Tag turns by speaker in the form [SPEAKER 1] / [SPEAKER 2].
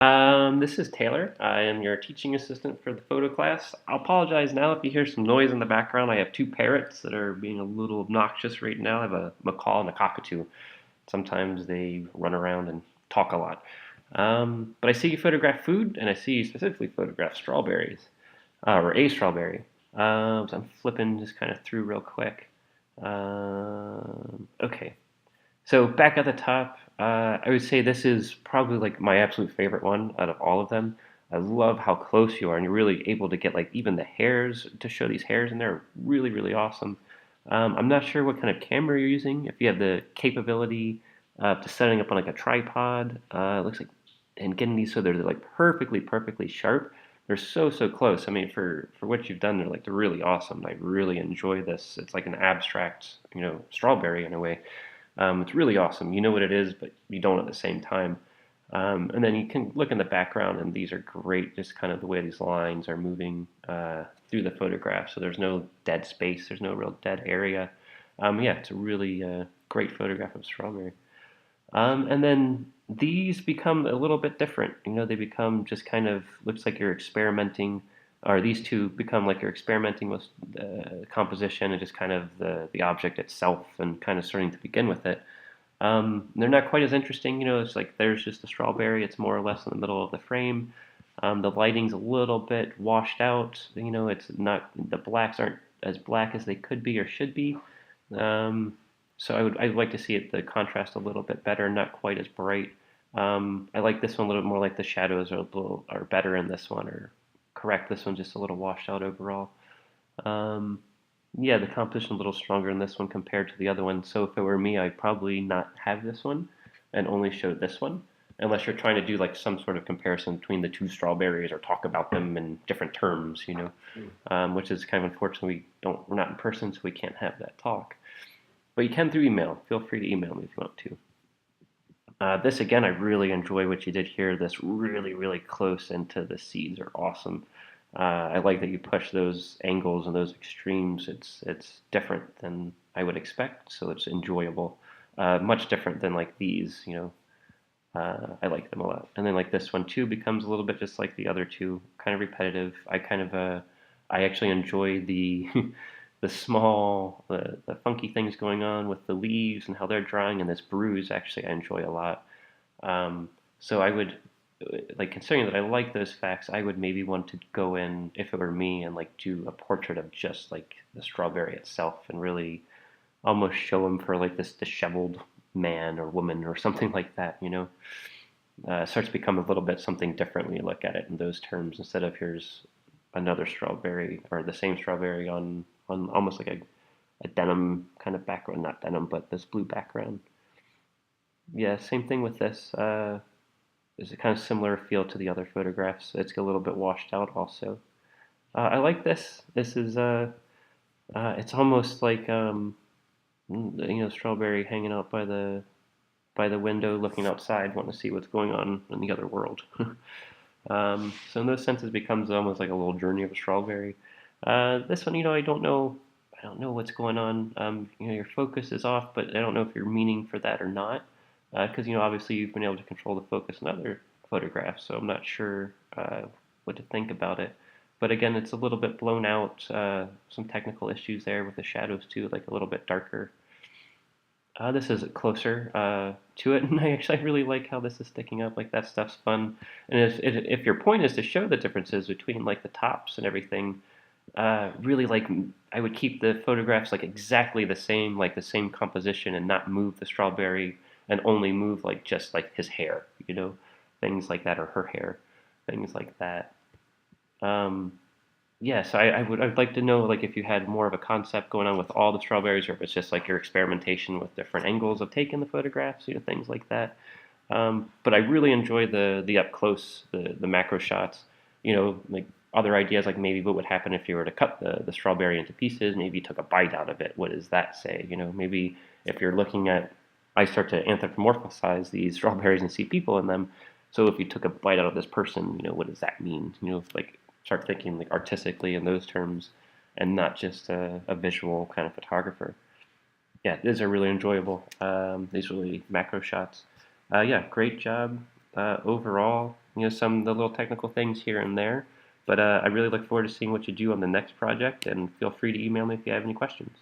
[SPEAKER 1] This is Taylor. I am your teaching assistant for the photo class. I'll apologize now if you hear some noise in the background. I have two parrots that are being a little obnoxious right now. I have a macaw and a cockatoo. Sometimes they run around and talk a lot. But I see you photograph food, and I see you specifically photograph strawberries, or a strawberry. So I'm flipping just kind of through real quick. Okay. So back at the top, I would say this is probably like my absolute favorite one out of all of them. I love how close you are, and you're really able to get like even the hairs to show these hairs in there. Really, really awesome. I'm not sure what kind of camera you're using. If you have the capability to setting up on like a tripod, it looks like, and getting these so they're like perfectly, perfectly sharp. They're so, so close. I mean, for what you've done, they're really awesome. I really enjoy this. It's like an abstract, strawberry in a way. It's really awesome. You know what it is, but you don't at the same time. And then you can look in the background, and these are great. Just kind of the way these lines are moving through the photograph. So there's no dead space. There's no real dead area. Yeah, it's a really great photograph of strawberry. And then these become a little bit different. They become just kind of looks like you're experimenting, or these two become like you're experimenting with composition and just kind of the object itself and kind of starting to begin with it. They're not quite as interesting. It's like there's just a strawberry. It's more or less in the middle of the frame. The lighting's a little bit washed out. It's not the blacks aren't as black as they could be or should be. Um, so I'd like to see it the contrast a little bit better, not quite as bright. I like this one a little bit more like the shadows are better in this one, or correct. This one's just a little washed out overall. Um, yeah, the composition a little stronger in this one compared to the other one. So if it were me, I'd probably not have this one and only show this one, unless you're trying to do like some sort of comparison between the two strawberries or talk about them in different terms, which is kind of unfortunate. We're not in person, so we can't have that talk. But you can through email. Feel free to email me if you want to. This again, I really enjoy what you did here. This really, really close into the seeds are awesome. I like that you push those angles and those extremes. It's different than I would expect, so it's enjoyable. Much different than like these. I like them a lot. And then like this one too becomes a little bit just like the other two, kind of repetitive. I actually enjoy the the funky things going on with the leaves and how they're drying, and this bruise actually I enjoy a lot. So I would like considering that I like those facts, I would maybe want to go in if it were me and like do a portrait of just like the strawberry itself and really almost show him for like this disheveled man or woman or something like that. Starts to become a little bit something different when you look at it in those terms instead of here's another strawberry or the same strawberry on almost like a denim kind of background, not denim, but this blue background. Yeah, same thing with this. There's a kind of similar feel to the other photographs. It's a little bit washed out also. I like this. This is it's almost like strawberry hanging out by the window, looking outside, wanting to see what's going on in the other world. So in those senses, it becomes almost like a little journey of a strawberry. This one, I don't know what's going on. Your focus is off, but I don't know if you're meaning for that or not. Because obviously you've been able to control the focus in other photographs, so I'm not sure what to think about it. But again, it's a little bit blown out. Some technical issues there with the shadows too, like a little bit darker. This is closer to it, and I really like how this is sticking up. Like that stuff's fun. And if your point is to show the differences between like the tops and everything, really like I would keep the photographs like exactly the same, like the same composition, and not move the strawberry and only move like just like his hair, things like that, or her hair, things like that. Um, Yes, I'd like to know like if you had more of a concept going on with all the strawberries, or if it's just like your experimentation with different angles of taking the photographs, things like that. But I really enjoy the up close, the macro shots. Like other ideas, like maybe what would happen if you were to cut the strawberry into pieces. Maybe you took a bite out of it. What does that say? Maybe if you're looking at, I start to anthropomorphize these strawberries and see people in them. So if you took a bite out of this person, what does that mean? Like start thinking like artistically in those terms and not just a visual kind of photographer. Yeah, these are really enjoyable. These really macro shots. Yeah, great job overall. some of the little technical things here and there. But I really look forward to seeing what you do on the next project, and feel free to email me if you have any questions.